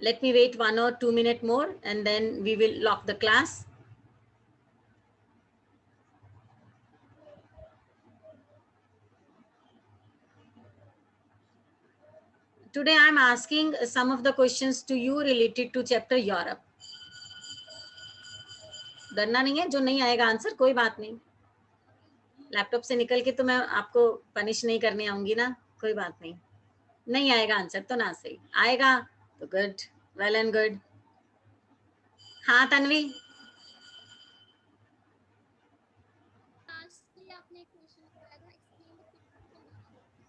Let me wait 1 or 2 minutes more and then we will lock the class. Today I am asking some of the questions to you related to chapter Europe. डरना नहीं है, जो नहीं आएगा answer कोई बात नहीं, laptop से निकल के तो मैं आपको पनिश नहीं करने आऊंगी ना, कोई बात नहीं. नहीं आएगा आंसर तो ना सही, आएगा तो गुड, वेल एंड गुड. हाँ तन्वी,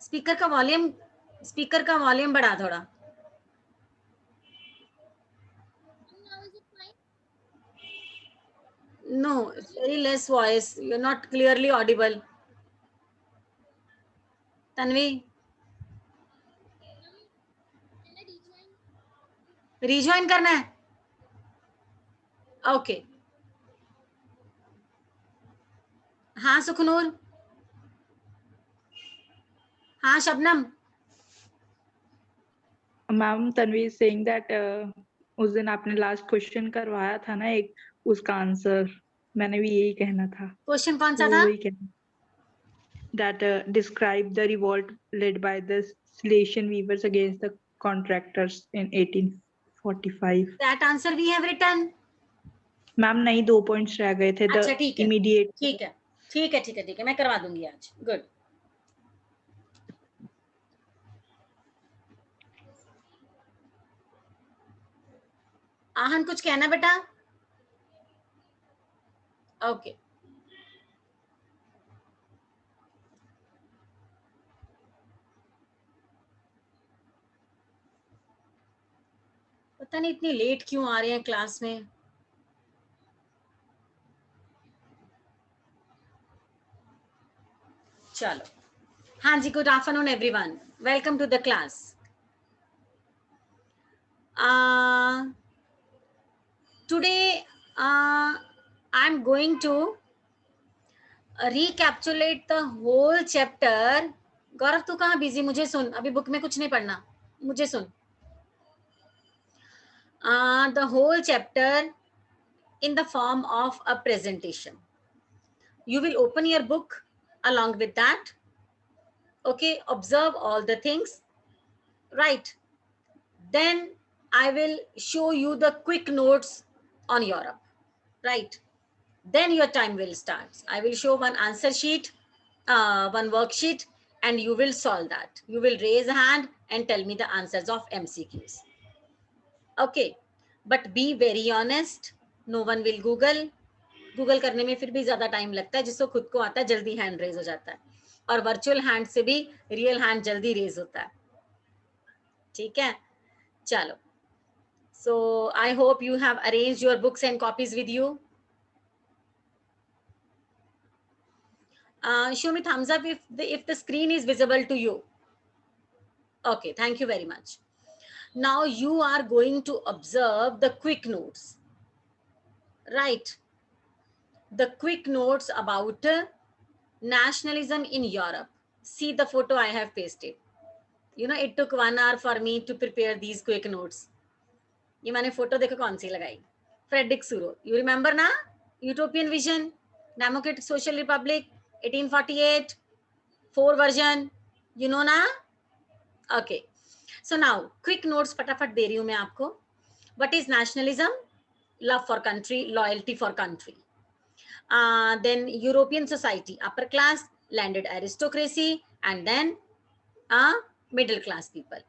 स्पीकर का वॉल्यूम बढ़ा थोड़ा. No, it's very less voice. You're not clearly audible. Tanvi, rejoin करना है. Okay. हाँ सुखनूर, हाँ Shabnam. Ma'am Tanvi saying that उस दिन आपने लास्ट क्वेश्चन करवाया था ना एक, उसका आंसर मैंने भी यही कहना था. क्वेश्चन कौन सा था? वही कहना, that describe the revolt led by the Silesian weavers against the contractors in 1845. That answer we have written. Ma'am नहीं, 2 पॉइंट्स रह गए थे. अच्छा ठीक है, इमीडिएट. ठीक है, ठीक है, ठीक है, ठीक है, मैं करवा दूंगी आज. गुड. आहन कुछ कहना बेटा? ओके. पता नहीं इतनी लेट क्यों आ रहे हैं क्लास में. चलो, हाँ जी, good afternoon everyone, welcome to the class. Today I am going to recapitulate the whole chapter. Gaurav तू कहाँ बिजी? मुझे सुन, अभी बुक में कुछ नहीं पढ़ना, मुझे सुन. The whole chapter in the form of a presentation. You will open your book along with that. Okay, observe all the things, right? Then I will show you the quick notes on Europe, right? Then your time will start. I will show one answer sheet, one worksheet, and you will solve that. You will raise a hand and tell me the answers of MCQs. Okay, but be very honest. No one will Google. Google करने में फिर भी ज्यादा time लगता है, जिसको खुद को आता है जल्दी हैंड रेज हो जाता है, और वर्चुअल हैंड से भी रियल हैंड जल्दी रेज होता है. ठीक है, चलो. So I hope you have arranged your books and copies with you. Show me thumbs up if the screen is visible to you. Okay, thank you very much. Now you are going to observe the quick notes, right? The quick notes about nationalism in Europe. See the photo I have pasted. You know, it took 1 hour for me to prepare these quick notes. ये मैंने photo देखो कौन सी लगाई, Frederick सूरो. You remember ना? Utopian Vision, Democratic Social Republic, 1848, 4 version. You know ना? Okay. So now, quick notes फटाफट दे रही हूँ मैं आपको. What is nationalism? Love for country, loyalty for country. Then European society, upper class, landed aristocracy, and then middle class people.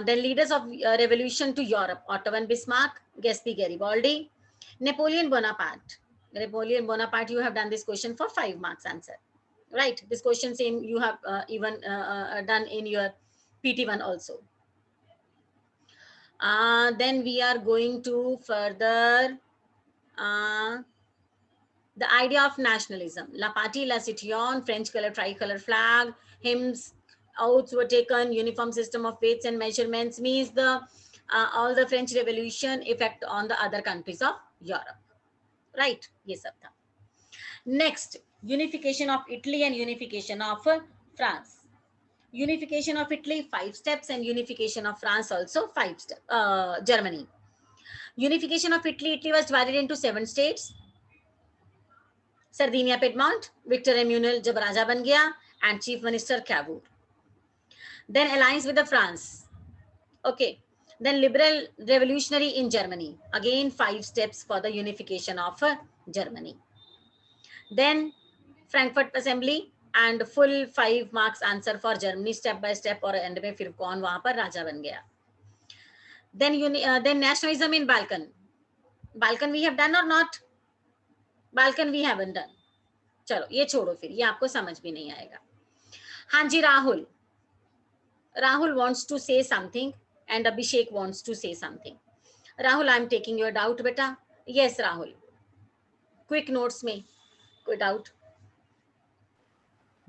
Then leaders of revolution to Europe, Otto von Bismarck, Gatsby Garibaldi, Napoleon Bonaparte. Napoleon Bonaparte, you have done this question for 5 marks answer, right? This question same you have even done in your PT1 also. Then we are going to further the idea of nationalism. La Patrie, La Citoyenne, French color, tricolor flag, hymns, oaths were taken, uniform system of weights and measurements, means the all the French Revolution effect on the other countries of Europe, right? ये सब था. Next, unification of Italy and unification of France. Unification of Italy, 5 steps, and unification of France also 5 steps. Germany. Unification of Italy, Italy was divided into 7 states. Sardinia, Piedmont, Victor Emmanuel जब राजा बन गया, and Chief Minister Cavour. Then alliance with the France. Okay. Then liberal revolutionary in Germany. Again 5 steps for the unification of Germany. Then Frankfurt Assembly and full 5 marks answer for Germany step by step और end में फिर कौन वहां पर राजा बन गया. Then nationalism in Balkan. Balkan we have done or not? Balkan we haven't done. चलो ये छोड़ो फिर, ये आपको समझ भी नहीं आएगा. हाँ जी Rahul. Rahul wants to say something and Abhishek wants to say something. Rahul, I am taking your doubt beta. Yes Rahul. Quick notes में कोई doubt?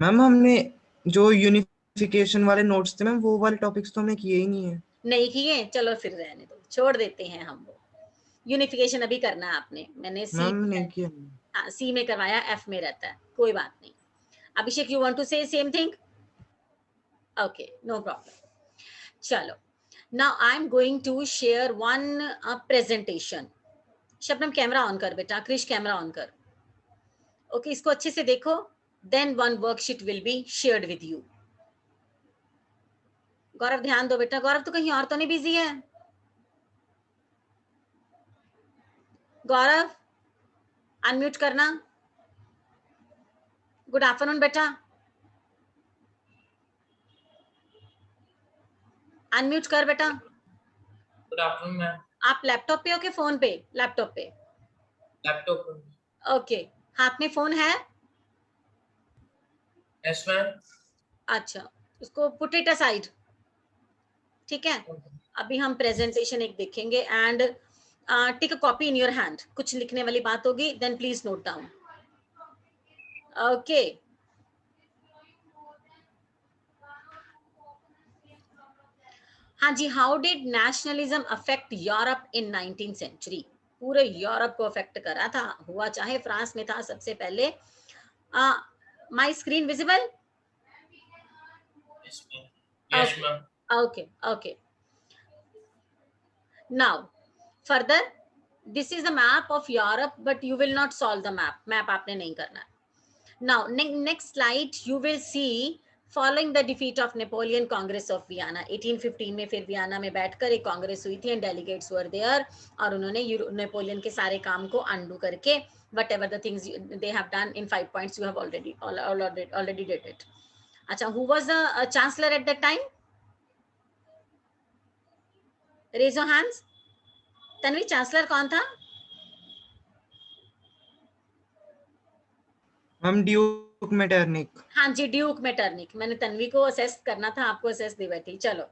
मैम हमने जो यूनिफिकेशन वाले नोट्स थे मैम वो वाले टॉपिक्स तो हमने किए ही नहीं है. नहीं किए, चलो फिर रहने दो, छोड़ देते हैं हम वो. यूनिफिकेशन अभी करना है आपने, मैंने सी नहीं किया. हाँ सी में करवाया, एफ में रहता है, कोई बात नहीं. Abhishek you want to say same thing? Okay no problem. चलो now I am going to share one presentation. Shabnam camera on कर बेटा, क्रिश कैमरा ऑन कर. ओके इसको अच्छे से देखो, then one worksheet will be shared with you. Gaurav ध्यान दो बेटा, गौरव तो कहीं और तो नहीं बिजी है? गौरव अनम्यूट करना. गुड आफ्टरनून बेटा, अनम्यूट कर बेटा. Good afternoon ma'am. आप लैपटॉप पे हो कि फोन पे? लैपटॉप पे. लैपटॉप पे. ओके हाथ में फोन है? Yes ma'am. अच्छा उसको पुट इट असाइड. ठीक है, अभी हम प्रेजेंटेशन एक देखेंगे and take a copy in your hand. कुछ लिखने वाली बात होगी then please note down. Okay हाँ जी. How did nationalism affect Europe in 19th century? पूरे यूरोप को अफेक्ट करा था, हुआ चाहे फ्रांस में था सबसे पहले. My screen visible? Yes ma'am. Yes ma'am. Okay, okay. Now, further, this is the map of Europe, but you will not solve the map. Map आपने नहीं करना. Now, next slide, you will see following the defeat of Napoleon Congress of Vienna. 1815 में फिर Vienna में बैठकर एक कांग्रेस हुई थी and delegates were there और उन्होंने नेपोलियन के सारे काम को undo करके whatever the things they have done in 5 points you have already did it. अच्छा, who was the chancellor at that time? Raise your hands. Tanvi chancellor कौन था? Ma'am Duke Metternich. हाँ जी ड्यूक मेटरनिक. मैंने तन्वी को असेस करना था, आपको असेस दे बैठी. चलो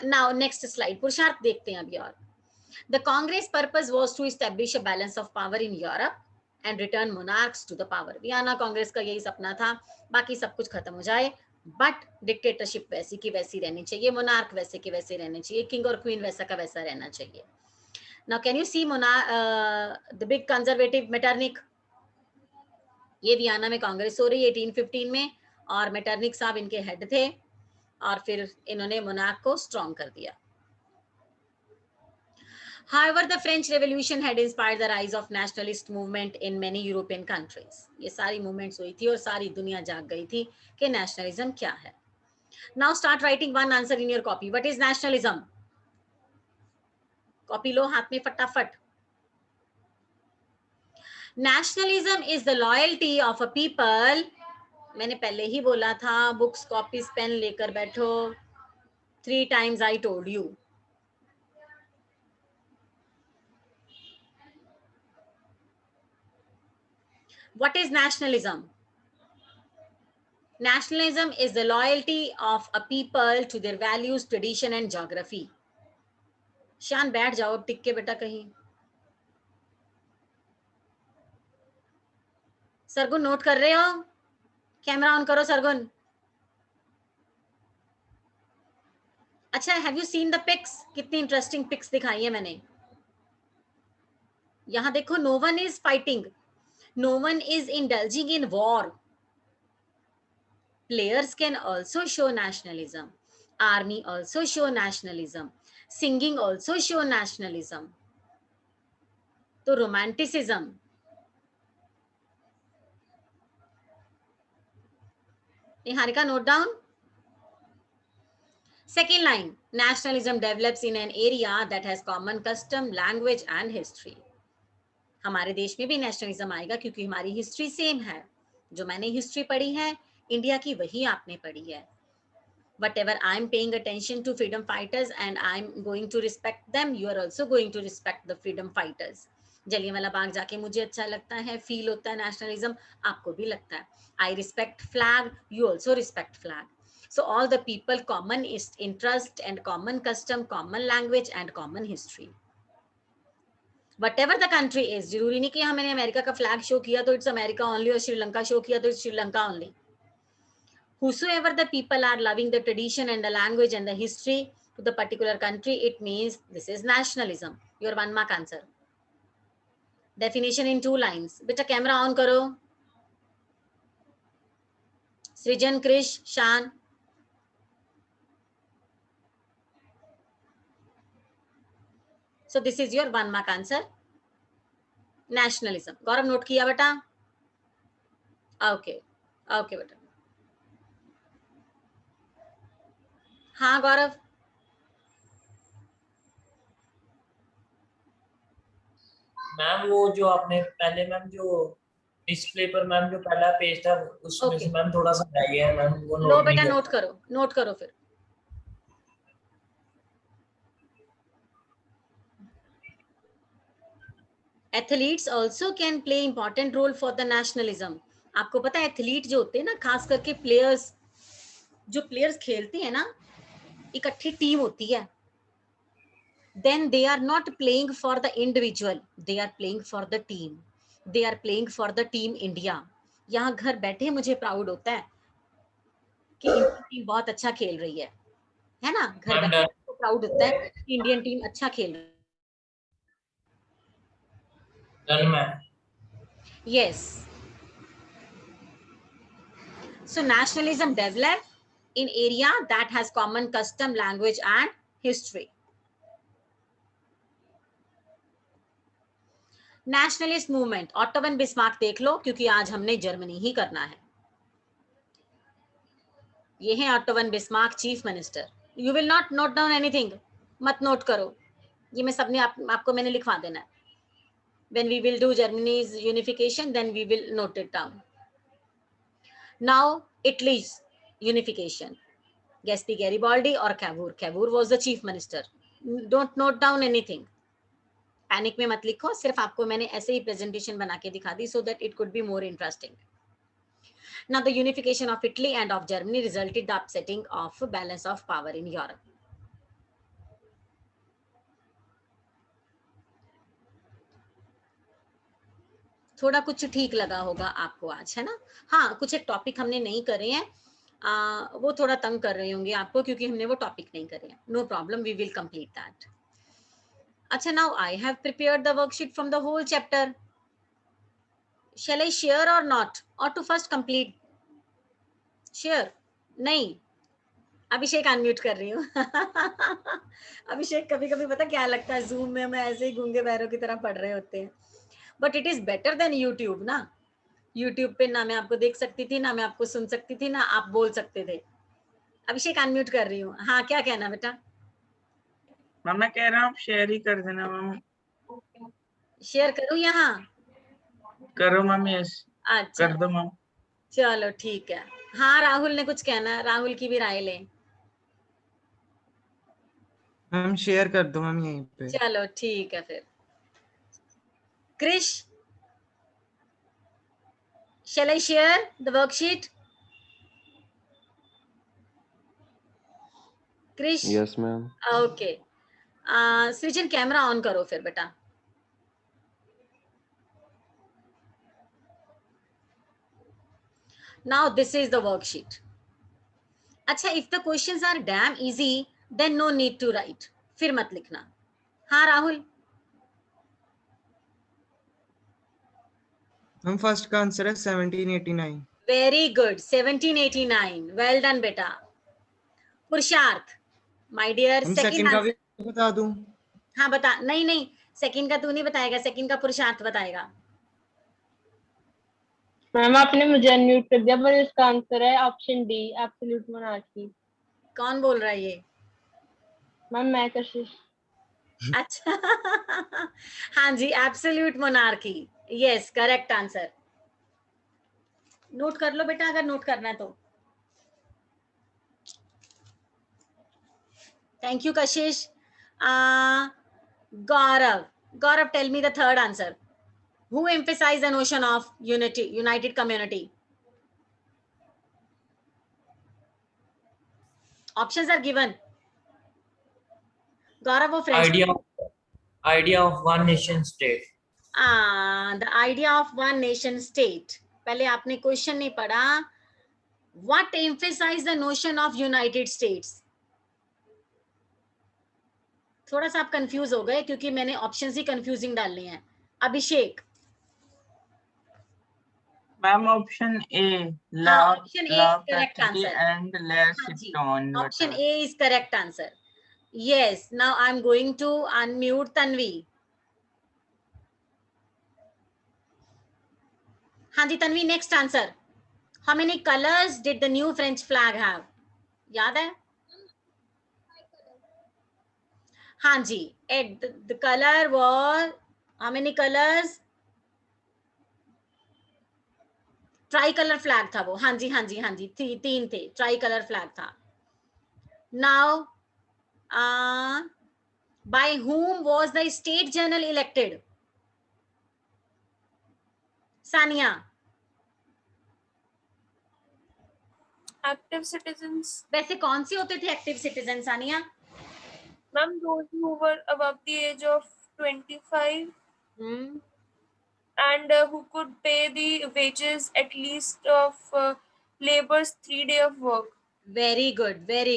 नाउ नेक्स्ट स्लाइड. पुरुषार्थ देखते हैं अभी. और the Congress purpose was to establish a balance of power in Europe and return monarchs to the power. Vienna Congress का यही सपना था, बाकी सब कुछ खत्म हो जाए बट डिक्टेटरशिप वैसी की वैसी रहनी चाहिए, मोनार्क वैसे के वैसे रहने चाहिए, किंग और क्वीन वैसा का वैसा रहना चाहिए. Now can you see the big conservative Metternich? ये वियना में कांग्रेस हो रही है 1815 में और मेटरनिक साहब इनके हेड थे और फिर इन्होंने मोनार्क को स्ट्रॉन्ग कर दिया. However, the French Revolution had inspired the rise of nationalist movement in many European countries. ये सारी मूवमेंट्स हुई थी और सारी दुनिया जाग गई थी कि नेशनलिज्म क्या है. Now start writing one answer in your copy. What is nationalism? Copy लो हाथ में फटाफट. Nationalism is the loyalty of a people. मैंने पहले ही बोला था, बुक्स कॉपीज पेन लेकर बैठो. 3 times I told you. What is nationalism? Nationalism is the loyalty of a people to their values, tradition and geography. शान बैठ जाओ टिक के बेटा कहीं. सरगुन नोट कर रहे हो? कैमरा ऑन करो सरगुन. अच्छा, have you seen the pics? कितनी इंटरेस्टिंग पिक्स दिखाई है मैंने. यहां देखो, no one is fighting, no one is indulging in war. Players can also show nationalism. Army also show nationalism. Singing also show nationalism. तो romanticism. Niharika, note down. Second line, nationalism develops in an area that has common custom, language and history. हमारे देश में भी nationalism आएगा क्योंकि हमारी history same है. जो मैंने हिस्ट्री पढ़ी है इंडिया की वही आपने पढ़ी है. Whatever I'm paying attention to freedom fighters and I'm going to respect them, you are also going to respect the freedom fighters. Jallianwala Bagh जाके मुझे अच्छा लगता है, फील होता है नेशनलिज्म, आपको भी लगता है. I respect flag, you also respect flag. So all the people common interest and common custom, common language and common history. Whatever the country is, जरूरी नहीं कि हाँ मैंने अमेरिका का फ्लैग शो किया तो इट्स अमेरिका ओनली, और Sri Lanka show किया तो it's Sri Lanka only. Whosoever the people are loving the tradition and the language and the history to the particular country, it means this is nationalism. Your 1 mark answer. Definition in 2 lines. Beta camera on karo. Srijan, Krish, Shan. So this is your 1 mark answer. Nationalism. Gaurav note kiya beta? Okay. Okay beta. हाँ गौरव. Ma'am वो जो आपने पहले ma'am जो display पर ma'am जो पहला page था उसमें Okay. से मैम थोड़ा सा रह गया है मैम, वो लो नोट बेटा नहीं नोट करो, नोट करो फिर. Athletes also can play important role for the nationalism. आपको पता है एथलीट जो होते हैं ना, खास करके प्लेयर्स, जो प्लेयर्स खेलते हैं ना, इकट्ठी टीम होती है. Then they are not playing for the individual, they are playing for the team. They are playing for the team India. यहाँ घर बैठे मुझे प्राउड होता है कि इंडियन टीम बहुत अच्छा खेल रही है ना. घर बैठे प्राउड होता है कि इंडियन टीम अच्छा खेल रही है. Done ma'am. Yes. So nationalism developed in area that has common custom, language and history. Nationalist movement, auto von Bismarck देख लो क्योंकि आज हमने जर्मनी ही करना है. ये है auto von Bismarck chief minister. You will not note down anything, मत note करो, ये मैं सबने आपको मैंने लिखवा देना है. When we will do Germany's unification, then we will note it down. Now Italy's unification, Gasperi Garibaldi or Cavour. Cavour was the chief minister. Don't note down anything. Panic में मत लिखो, सिर्फ आपको मैंने ऐसे ही प्रेजेंटेशन बना के दिखा दी so that it could be more interesting. Now the unification of Italy and of Germany resulted the upsetting of balance of power in Europe. थोड़ा कुछ ठीक लगा होगा आपको आज, है ना. हाँ, कुछ एक टॉपिक हमने नहीं करे हैं, वो थोड़ा तंग कर रहे होंगे आपको क्योंकि हमने वो टॉपिक नहीं करे हैं. No problem, we will complete that. अच्छा, now I have prepared the worksheet from the whole chapter. Shall I share or not, or to first complete? Share नहीं. अभिषेक अनम्यूट कर रही हूँ. अभिषेक, कभी कभी पता क्या लगता है, जूम में हम ऐसे ही गूंगे बहरों की तरह पढ़ रहे होते हैं. But it is better than YouTube ना. यूट्यूब पे ना मैं आपको देख सकती थी, ना मैं आपको सुन सकती थी, ना आप बोल सकते थे. अभिषेक अनम्यूट कर रही हूँ. हाँ, क्या कहना बेटा? मैम मैं कह रहा हूँ आप शेयर ही कर देना मैम. शेयर करूँ यहाँ? करो मैम. यस, अच्छा कर दो मैम. चलो ठीक है. हाँ, राहुल ने कुछ कहना है, राहुल की भी राय लें. मैम शेयर कर दो मैम यहीं पे. चलो ठीक है फिर. Krish, shall I share the worksheet? Krish? Yes ma'am. Okay. Srijan camera on करो फिर बेटा. Now this is the worksheet. अच्छा, if the questions are damn easy, then no need to write. फिर मत लिखना. हाँ राहुल? मैम फर्स्ट का आंसर है 1789. वेरी गुड 1789 वेल डन बेटा पुरुषार्थ माय डियर हम सेकंड सेकंड का भी आंसर बता दूं? हाँ बता नहीं नहीं सेकंड का तू नहीं बताएगा सेकंड का पुरुषार्थ बताएगा मैम आपने मुझे अनम्यूट कर दिया पर इसका आंसर है ऑप्शन डी एब्सोल्यूट मोनार्की। कौन बोल रहा है ये मैम मैं कशिश। अच्छा हाँ जी absolute monarchy yes correct answer note कर लो बेटा अगर नोट करना है तो thank you Kashish Gaurav Gaurav tell me the third answer who emphasized the notion of unity united community options are given gaurav wo french idea of one nation state. the idea of one nation state पहले आपने question नहीं पढ़ा what emphasized the notion of united states थोड़ा सा आप confuse हो गए क्योंकि मैंने ऑप्शंस ही कंफ्यूजिंग डालने हैं अभिषेक मैम ऑप्शन ए हाँ love option A love correct पैथी आंसर एंड लेस हाँ जी tone option A is correct answer yes now I'm going to unmute tanvi हाँ जी Tanvi next answer how many colors did the new French flag have याद है हाँ जी the color was how many colors try colour flag था वो हाँ जी हाँ जी हाँ जी तीन थे ट्राई कलर फ्लैग था now by whom was the state journal elected Sania Active citizens. वैसे कौन से होते थे active citizen Sania Ma'am, those who were above the age of 25 and who could pay the wages at least of labor's 3 day of work. very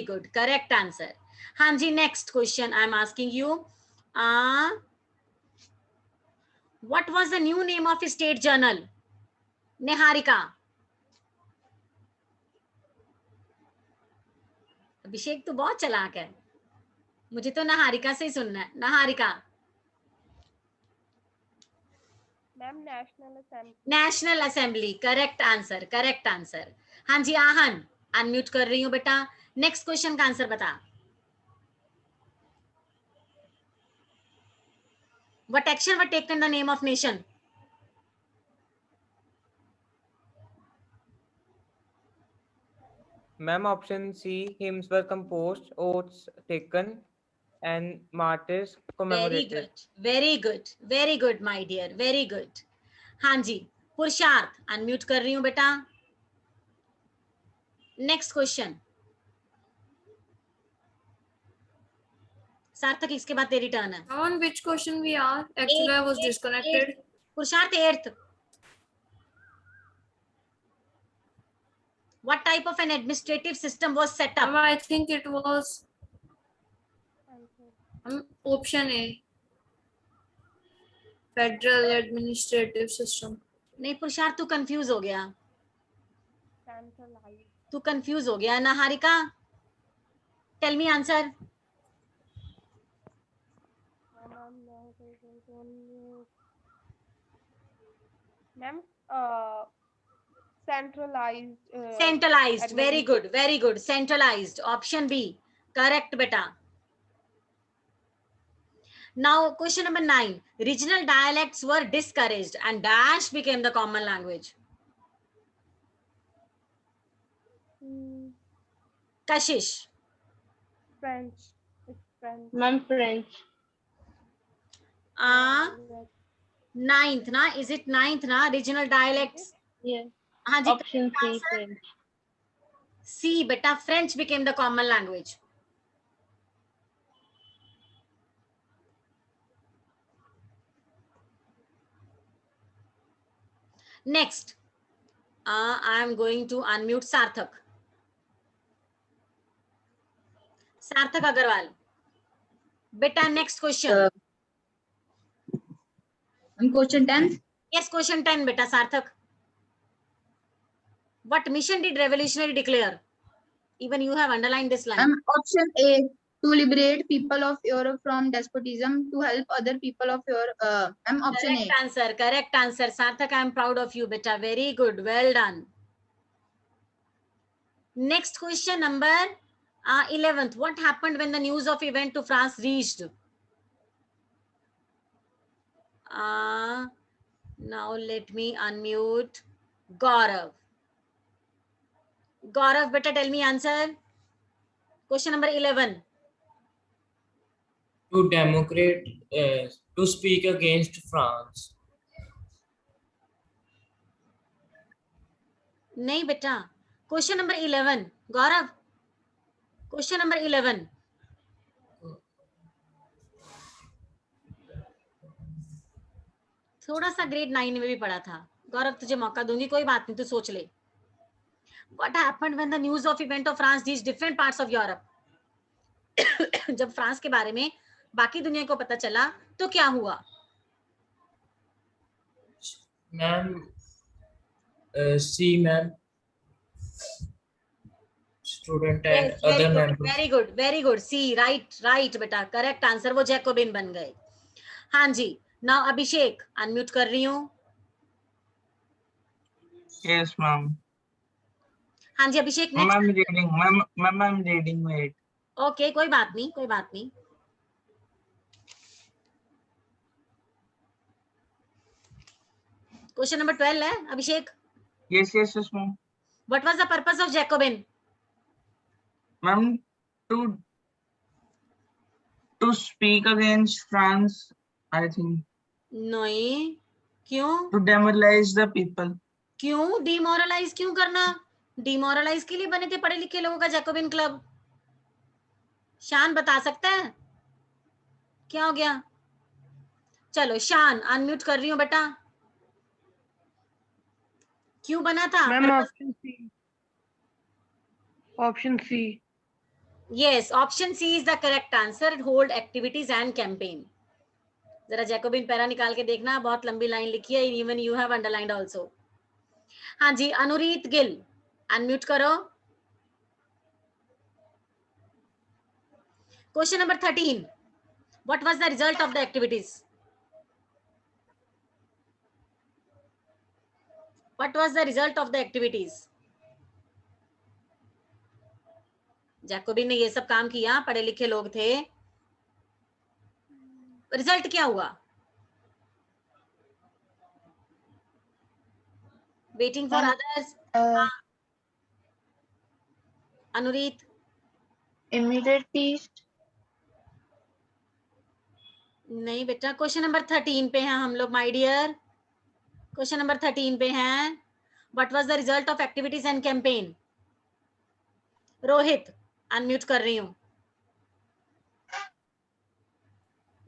good correct answer हाँ जी next question I'm asking you what was the new name of state journal Niharika अभिषेक तो बहुत चालाक है मुझे तो निहारिका से ही सुनना है Niharika Ma'am, National Assembly. National assembly correct answer हाँ जी आहन अनम्यूट कर रही हूँ बेटा नेक्स्ट क्वेश्चन का आंसर बता what action were taken in the name of nation Ma'am, option C, hymns were composed, oaths taken, and martyrs commemorated. very good my dear very good हाँ जी पुरुषार्थ unmute कर रही हूँ बेटा नेक्स्ट क्वेश्चन सार्थक इसके बाद तेरी टर्न है On which question we are? Actually, I was disconnected. पुरुषार्थ earth what type of an administrative system was set up I think it was option A. Federal Administrative System. नहीं पुरुषार्थ तू confuse हो गया तू कंफ्यूज हो गया Niharika tell me answer Ma'am, centralized. centralized very good centralized option B correct beta now question number 9 regional dialects were discouraged and dash became the common language kashish French. It's French. Ma'am French. ninth na is it ninth na regional dialects Yes. हाँ जी Option C French. C beta French became the common language next I am going to unmute Sarthak Agarwal beta next question question 10 yes question 10 beta Sarthak What mission did revolutionary declare? Even you have underlined this line. Option A, to liberate people of Europe from despotism, to help other people of Europe. Option Correct A. answer. Correct answer. Sarthak, I am proud of you, beta. Very good. Well done. Next question, number 11th. What happened when the news of event to France reached? Now let me unmute Gaurav. Gaurav, beta, tell me answer. Question number 11. To democrate, to speak against France. नहीं बेटा. Question number 11. Gaurav. Question number 11. थोड़ा सा grade 9 में भी पढ़ा था. गौरव तुझे मौका दूंगी, कोई बात नहीं, तू सोच ले. What happened when the news of event of France reached different parts of Europe? जब फ्रांस के बारे में बाकी दुनिया को पता चला तो क्या हुआ? Ma'am see ma'am student and other members. Very good. See right बेटा, करेक्ट आंसर. वो जैकोबिन बन गए. हाँ जी. नाउ अभिषेक, अनम्यूट कर रही हूँ. Yes, ma'am. हाँ जी अभिषेक. Ma'am, I'm next. reading. Ma'am, I'm reading. Wait. Okay, कोई बात नहीं. क्वेश्चन नंबर 12 है अभिषेक. Yes, ma'am. What was the purpose of Jacobian? Ma'am, to speak against France, I think. नहीं. क्यों? To demoralize the people. क्यों demoralise क्यों करना? Demoralise के लिए बने थे पढ़े लिखे लोगों का जैकोबिन क्लब. शान बता सकता है क्या हो गया? चलो शान, अनम्यूट कर रही हूँ बेटा. क्यों बना था? Ma'am option C. Yes, option C is the correct answer. Hold activities and campaign. जरा जैकोबिन पैरा निकाल के देखना, बहुत लंबी लाइन लिखी है. Even you have underlined also. हाँ जी, अनुरीत गिल, अनम्यूट करो. Question number 13. What was the result of the activities? What was the result of the activities? Jacobian ने ये सब काम किया, पढ़े लिखे लोग थे. रिजल्ट क्या हुआ? Waiting for others. Anureet. Immediate peace. नहीं बेटा, क्वेश्चन नंबर 13 पे हैं हम लोग माय डियर. क्वेश्चन नंबर 13 पे हैं. What was the result of activities and campaign? Rohit, unmute कर रही हूँ.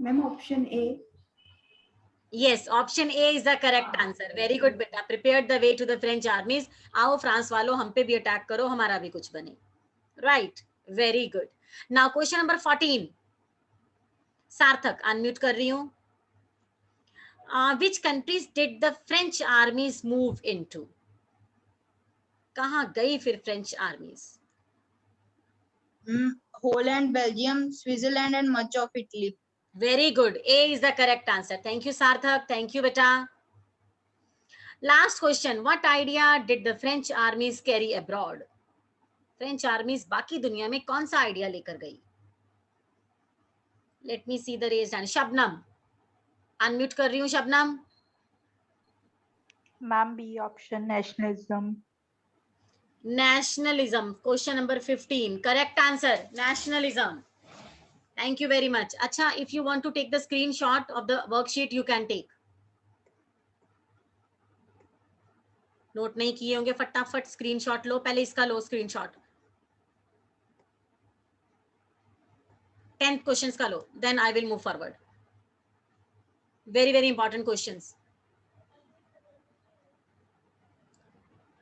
Ma'am option A. Yes, option A is the correct answer. Very good बेटा. Prepared the way to the French armies. आओ France वालों, हम पे भी अटैक करो, हमारा भी कुछ बने. Right. Very good. Now question number 14. सार्थक, अनम्यूट कर रही हूँ. Which countries did the French armies move into? कहाँ गई फिर French आर्मीज? Holland, Belgium, Switzerland, and much of Italy. Very good. A is the correct answer. Thank you, Sarthak. Thank you, beta. Last question. What idea did the French armies carry abroad? French armies बाकी दुनिया में कौन सा idea लेकर गई? Let me see the raised hand. Shabnam, unmute कर रही हूँ. Shabnam. Ma'am B option, nationalism. Nationalism. Question number 15. Correct answer. Nationalism. Thank you very much. अच्छा, if you want to take the screenshot of the worksheet, you can take. Note नहीं किए होंगे, फटाफट screenshot लो. पहले इसका लो स्क्रीनशॉट. 10th क्वेश्चंस का लो. Then I will move forward. Very, very important questions.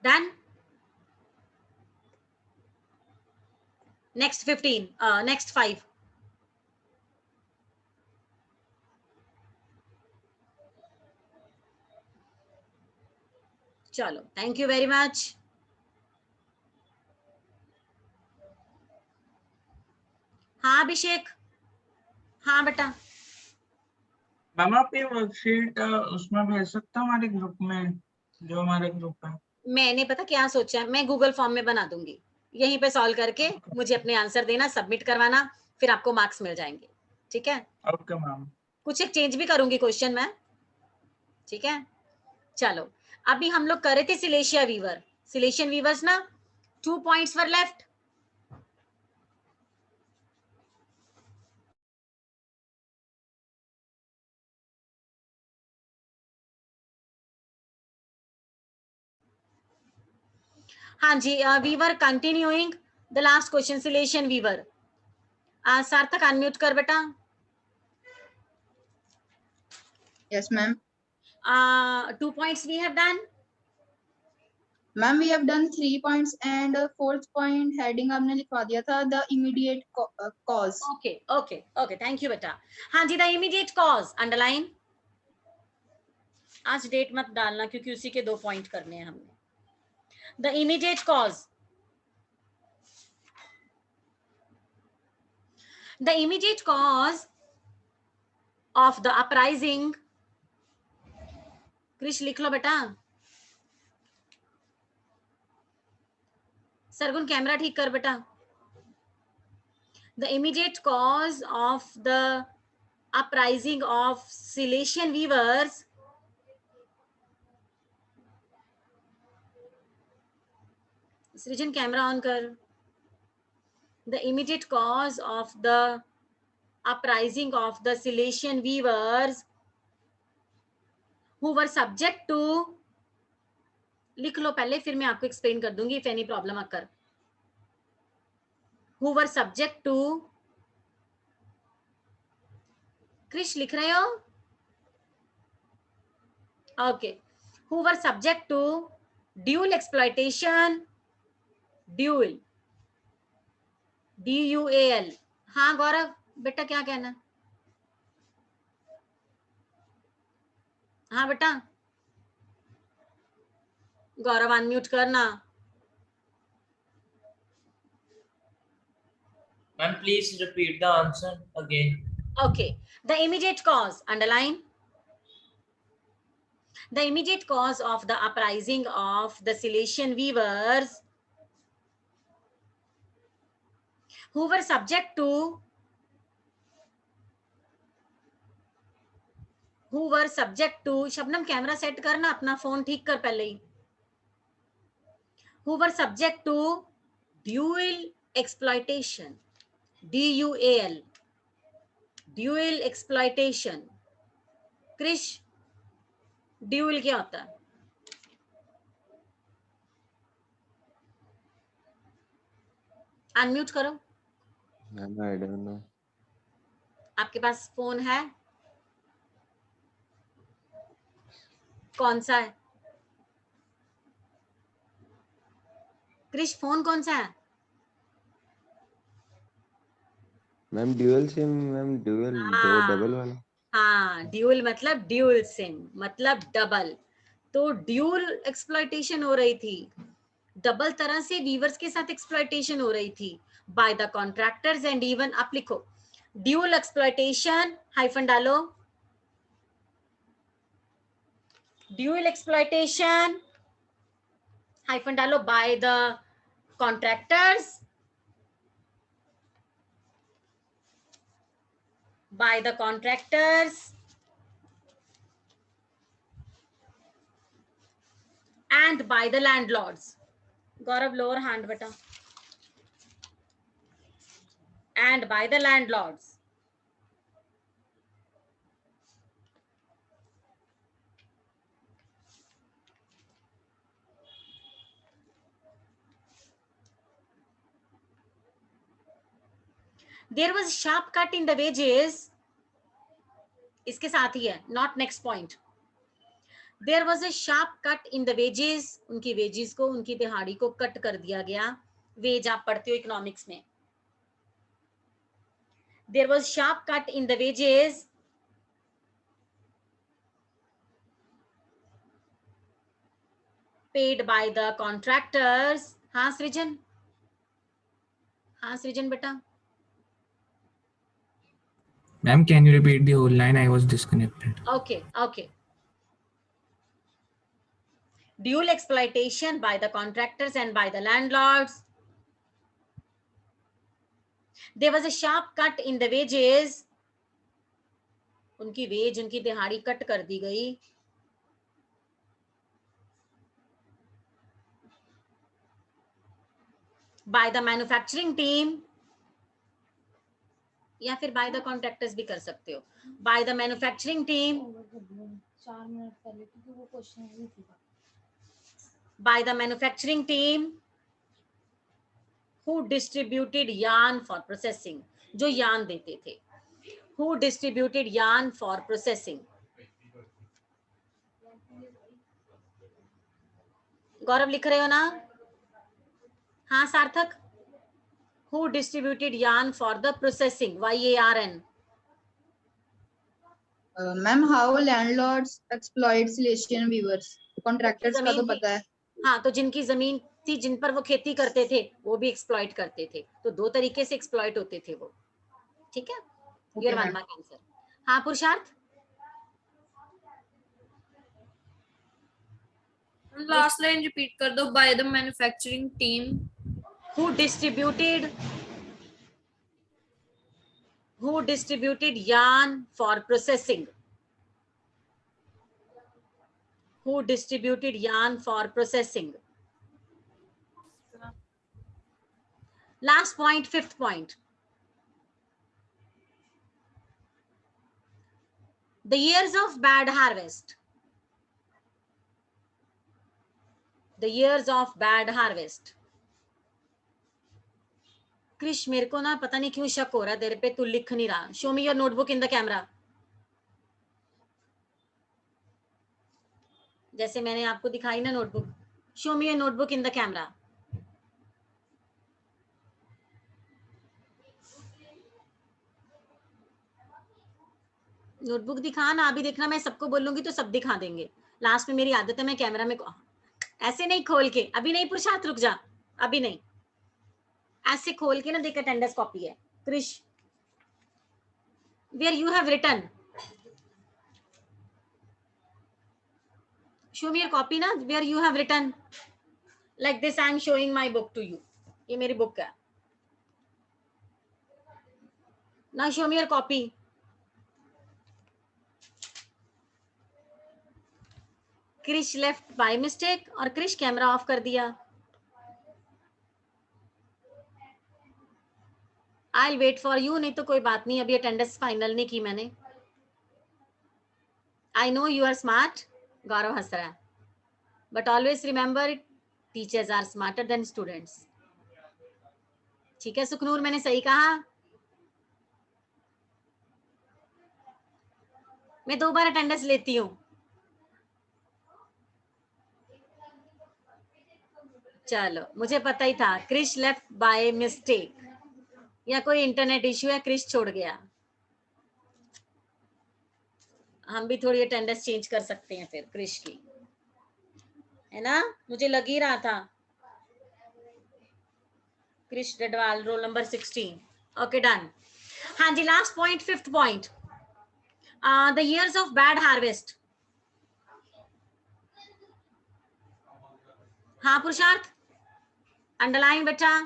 Done? Next 15. Next 5. चलो, thank you very much. हाँ अभिषेक, हाँ बेटा। मैम आप ये वर्कशीट उसमें भेज सकते हो हमारे ग्रुप में, जो हमारे ग्रुप है? मैंने पता क्या सोचा है, मैं गूगल फॉर्म में बना दूंगी, यहीं पे सॉल्व करके मुझे अपने आंसर देना, सबमिट करवाना, फिर आपको मार्क्स मिल जाएंगे। ठीक है, ओके मैम। कुछ एक चेंज भी करूंगी क्वेश्चन में। ठीक है, चलो अभी हम लोग कर रहे थे सिलेशिया वीवर, सिलेशियन वीवर्स ना, 2 पॉइंट्स वर लेफ्ट। हाँ जी, we were continuing the last question, Silesian weaver. Sarthak unmute कर बेटा। Yes, ma'am. 2 points we have done. Ma'am, we have done 3 points and fourth point heading आपने लिखवा दिया था, the immediate cause. Okay, okay, okay, thank you बेटा। हाँ जी, the immediate cause underline। आज date मत डालना क्योंकि उसी के 2 पॉइंट करने हैं हमने। The immediate cause, the immediate cause of the uprising, Krrish लिख लो बेटा। सरगुन कैमरा ठीक कर बेटा। The immediate cause of the uprising of Silesian weavers सृजन कैमरा ऑन कर। The immediate cause of the uprising of the Silesian weavers who were subject to, लिख लो पहले फिर मैं आपको एक्सप्लेन कर दूंगी if any problem occur, who were subject to, Krrish लिख रहे हो? Okay, who were subject to dual exploitation, dual, DUAL। हाँ गौरव बेटा क्या कहना? हाँ बेटा, गौरव अनम्यूट करना। Ma'am, please repeat the answer again. Okay, the immediate cause underline, the immediate cause of the uprising of the Silesian weavers who were subject to, who were subject to, Shabnam camera set करना, अपना phone ठीक कर पहले ही, who were subject to dual exploitation, DUAL, dual exploitation। Krish dual क्या होता है? Unmute करो। I don't know. आपके पास फोन है? कौन सा है? क्रिश फोन कौन सा है? Ma'am dual SIM, ma'am dual दो डबल वाला। हाँ, ड्यूल मतलब ड्यूल सिम मतलब डबल, तो ड्यूल एक्सप्लॉइटेशन हो रही थी, डबल तरह से वीवर्स के साथ एक्सप्लॉइटेशन हो रही थी by the contractors and even, आप लिखो ड्यूल एक्सप्लॉइटेशन, हाइफन डालो, ड्यूल एक्सप्लॉइटेशन हाइफन डालो by the contractors, by the contractors and by the landlords। Gaurav lower hand बेटा। and by the landlords। there was sharp cut in the wages, इसके साथ ही है, not next point। there was a sharp cut in the wages, उनकी wages को, उनकी दिहाड़ी को cut कर दिया गया। वेज आप पढ़ते हो इकोनॉमिक्स में। there was sharp cut in the wages paid by the contractors। हाँ सृजन, हाँ सृजन बेटा। Ma'am, can you repeat the whole line? I was disconnected. Okay. Dual exploitation by the contractors and by the landlords. There was a sharp cut in the wages. उनकी veg, उनकी दिहाड़ी cut कर दी गई. By the manufacturing team, या फिर by the contractors भी कर सकते हो. By the manufacturing team. 4 minute पहले क्योंकि वो क्वेश्चन नहीं थी. By the manufacturing team who distributed yarn for processing, जो yarn देते थे. Who distributed yarn for processing. गौरव लिख रहे हो ना? हाँ सार्थक. Who distributed yarn for the processing? YARN. Ma'am, how landlords exploit Silesian weavers? Contractors का तो पता है. हाँ, तो जिनकी जमीन थी, जिन पर वो खेती करते थे, वो भी एक्सप्लॉइट करते थे. तो 2 तरीके से एक्सप्लॉइट होते थे वो. ठीक है? Your 1 mark answer. हाँ पुरुषार्थ. लास्ट लाइन रिपीट कर दो. By the manufacturing team who distributed yarn for processing. Who distributed yarn for processing. Last point, 5th point. The years of bad harvest. The years of bad harvest. Krish, मेरे को ना पता नहीं क्यों शक हो रहा है तेरे पे, तू लिख नहीं रहा. Show me your notebook in the camera. जैसे मैंने आपको दिखाई ना notebook. Show me your notebook in the camera. Notebook दिखा ना. अभी देखना, मैं सबको बोलूंगी तो सब दिखा देंगे. लास्ट में मेरी आदत है, मैं कैमरा में ऐसे नहीं खोल के. अभी नहीं पुरुषार्थ, रुक जा. अभी नहीं, ऐसे खोल के ना देख. अटेंडेंस कॉपी है Krish. Where you have written. Show me your copy ना. Where you have written like this. I am showing my book to you. ये मेरी बुक है ना. Show me your copy. Krish left by mistake, और Krish camera off कर दिया. I wait for you. नहीं तो कोई बात नहीं, अभी अटेंडेंस फाइनल नहीं की मैंने. I know you are smart. Gaurav हंस रहा है. But always remember, teachers are smarter than students. ठीक है सुखनूर, मैंने सही कहा. मैं 2 बार अटेंडेंस लेती हूँ. चलो, मुझे पता ही था. क्रिश लेफ्ट बाय मिस्टेक, या कोई इंटरनेट इश्यू है, क्रिश छोड़ गया. हम भी थोड़ी अटेंडेंस चेंज कर सकते हैं फिर क्रिश की, है ना. मुझे लग ही रहा था. Krish Dadwal, roll number 16. Okay done. हाँ जी, last point, 5th point. The years of bad harvest. हाँ पुरुषार्थ, अंडरलाइन बेटा.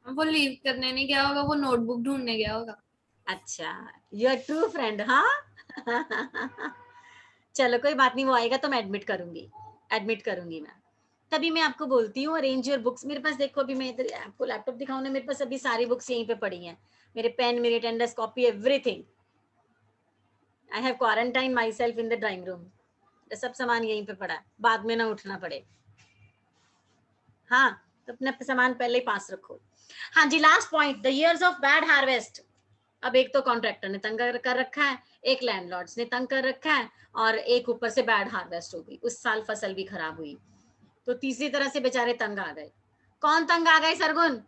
वो लीव करने नहीं गया होगा, वो नोटबुक ढूंढने गया होगा. अच्छा, यू आर ट्रू फ्रेंड. हाँ चलो कोई बात नहीं, वो आएगा तो मैं एडमिट करूंगी मैं. तभी मैं आपको बोलती हूँ अरेंज योर बुक्स. मेरे पास देखो, अभी मैं इधर आपको लैपटॉप दिखाऊं ना, मेरे पास अभी सारी बुक्स यहीं पे पड़ी हैं. मेरे पेन, मेरी attendance copy, everything. I have quarantine my self in the drawing room. सब सामान यहीं पे पड़ा है, बाद में ना उठना पड़े. हाँ, तो अपने सामान पहले ही पास रखो. हाँ जी, last point, the years of bad harvest. अब एक तो कॉन्ट्रैक्टर ने तंग कर रखा है, एक लैंडलॉर्ड्स ने तंग कर रखा है, और एक ऊपर से बैड हार्वेस्ट हो गई. उस साल फसल भी खराब हुई, तो तीसरी तरह से बेचारे तंग आ गए. कौन तंग आ गए Sargun?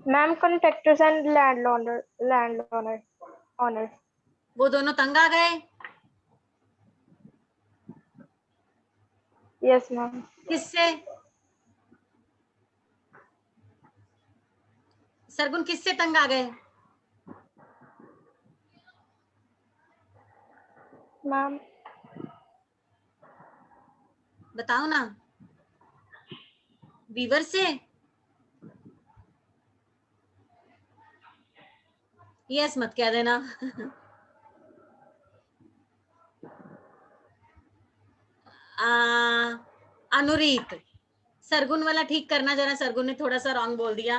Ma'am contractors and land owner. वो दोनों तंग आ गए. Yes, ma'am. किससे? सरगुन किससे तंग आ गए? Ma'am, बताओ ना। वीवर से? यस मत कह देना। अनुरीत, सरगुन वाला ठीक करना जरा, सरगुन ने थोड़ा सा रॉन्ग बोल दिया।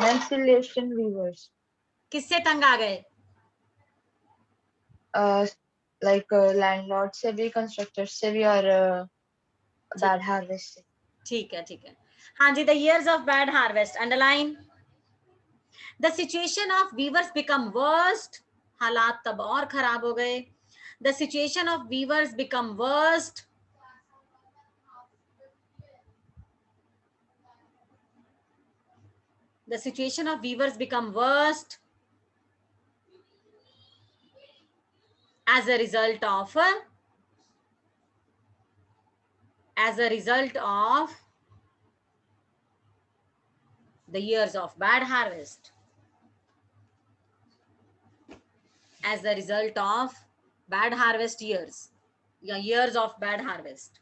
Installation weavers. किससे तंग आ गए? Like landlord से भी, constructors से भी, और bad harvest से. ठीक है ठीक है। हाँ जी, the years of bad harvest, underline. The situation of weavers become worst, हालात तब और खराब हो गए। The situation of weavers become worst, the situation of weavers become worst as a result of the years of bad harvest, as a result of bad harvest years, या years of bad harvest.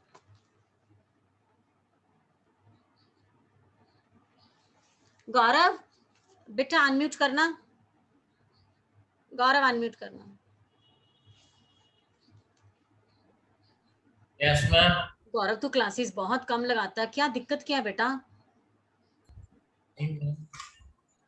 Gaurav बेटा unmute करना, Gaurav unmute करना। Yes ma'am. Gaurav तो classes बहुत कम लगाता है, क्या दिक्कत क्या है बेटा?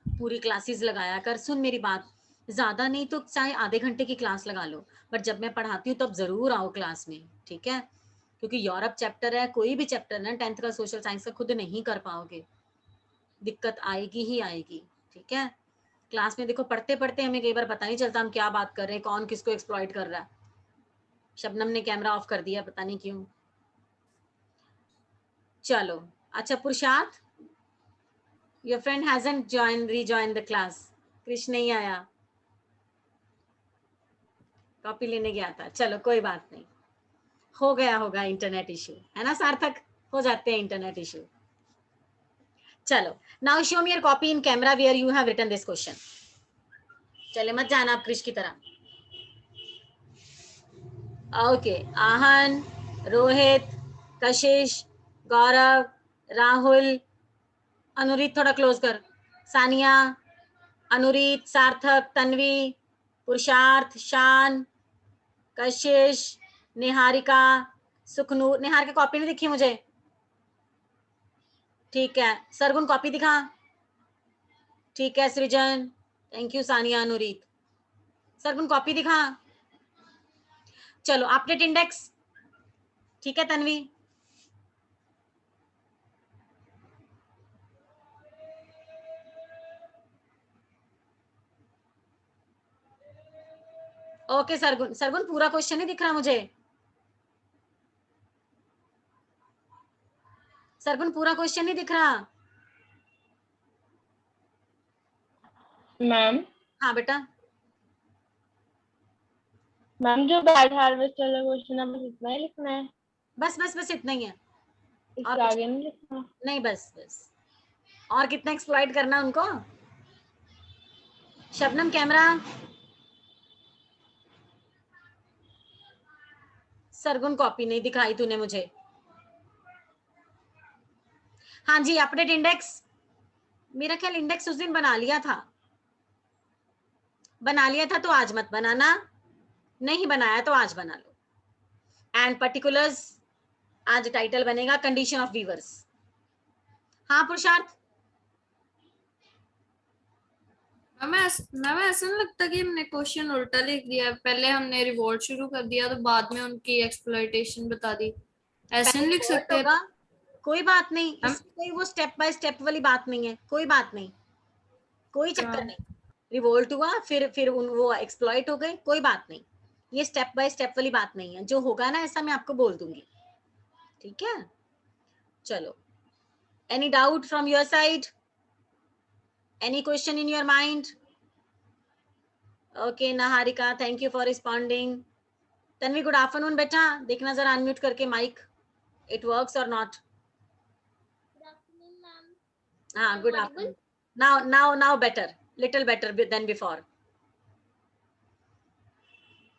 पूरी क्लासेस लगाया कर। सुन मेरी बात, ज्यादा नहीं तो चाहे आधे घंटे की क्लास लगा लो, पर जब मैं पढ़ाती हूँ तब जरूर आओ क्लास में, ठीक है? क्योंकि यूरोप चैप्टर है, कोई भी चैप्टर ना 10th का सोशल साइंस का खुद नहीं कर पाओगे, दिक्कत आएगी ही आएगी, ठीक है? क्लास में देखो पढ़ते पढ़ते हमें कई बार पता नहीं चलता हम क्या बात कर रहे हैं, कौन किसको एक्सप्लॉइट कर रहा है। शबनम ने कैमरा ऑफ कर दिया, पता नहीं क्यों। चलो अच्छा, पुरुषार्थ, your friend hasn't rejoined the class. Krishna नहीं आया, कॉपी लेने गया था। चलो कोई बात नहीं, हो गया होगा इंटरनेट इशू, है ना सार्थक? हो जाते हैं इंटरनेट इशू। चलो, now show me your copy in camera where you have written this question. चले मत जाना आप कृष की तरह। ओके, आहन, रोहित, कशिश, गौरव, राहुल, अनुरीत थोड़ा क्लोज कर, सानिया, अनुरीत, सार्थक, तन्वी, पुरुषार्थ, शान, कशिश, निहारिका, सुखनूर। निहारिका कॉपी नहीं दिखी मुझे, ठीक है। सरगुन कॉपी दिखा, ठीक है। Srijan, thank you. Sania, Anureet, Sargun copy दिखा। चलो अपडेट इंडेक्स, ठीक है तन्वी? ओके सरगुन, सरगुन पूरा क्वेश्चन नहीं दिख रहा मुझे। सरगुन पूरा क्वेश्चन नहीं दिख रहा। मैम हाँ बेटा। मैम जो बैड हार्वेस्ट वाला क्वेश्चन है बस इतना ही लिखना है? बस बस बस इतना ही है, इससे और आगे नहीं लिखना? नहीं, बस बस। और कितना एक्सप्लॉइट करना उनको? शबनम कैमरा। सरगुन कॉपी नहीं दिखाई तूने मुझे। हाँ जी, अपडेट इंडेक्स, मेरा ख्याल इंडेक्स उस दिन बना लिया था, बना लिया था तो आज मत बनाना, नहीं बनाया तो आज बना लो। एंड पर्टिकुलर्स, आज टाइटल बनेगा कंडीशन ऑफ वीवर्स। हाँ पुरुषार्थ। मैम ऐसा नहीं लगता कि हमने क्वेश्चन उल्टा लिख दिया? पहले हमने रिवोल्ट शुरू कर दिया तो बाद में उनकी एक्सप्लॉइटेशन बता दी, ऐसे नहीं लिख सकते? होगा, कोई बात नहीं, इसमें कोई वो स्टेप बाय स्टेप वाली बात नहीं है, कोई बात नहीं, कोई चक्कर नहीं। रिवोल्ट हुआ, फिर वो एक्सप्लॉइट हो गए, कोई बात नहीं, ये स्टेप बाय स्टेप वाली बात नहीं है। जो होगा ना ऐसा मैं आपको बोल दूंगी, ठीक है? चलो, any doubt from your side? Any question in your mind? Okay, Naharika, thank you for responding. Tanvi good afternoon बेटा, देखना जरा अनम्यूट करके माइक, इट वर्क्स और नॉट. हाँ, good afternoon. Now better, little better than before.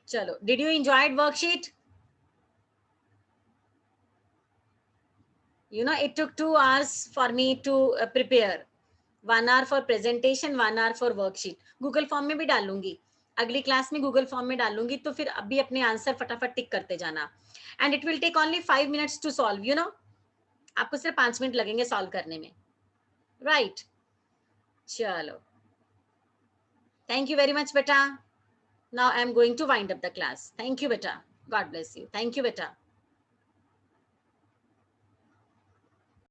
चलो, did you enjoyed worksheet? You know, it took 2 hours for me to prepare. 1 hour for presentation, 1 hour for worksheet. Google form में भी डालूंगी, अगली class में Google form में डालूंगी, तो फिर अभी अपने आंसर फटाफट टिक करते जाना. And it will take only 5 minutes to solve. You know, आपको सिर्फ 5 मिनट लगेंगे सॉल्व करने में. राइट चलो, थैंक यू वेरी मच बेटा. Now I am going to wind up the class. Thank you beta. God bless you. Thank you beta.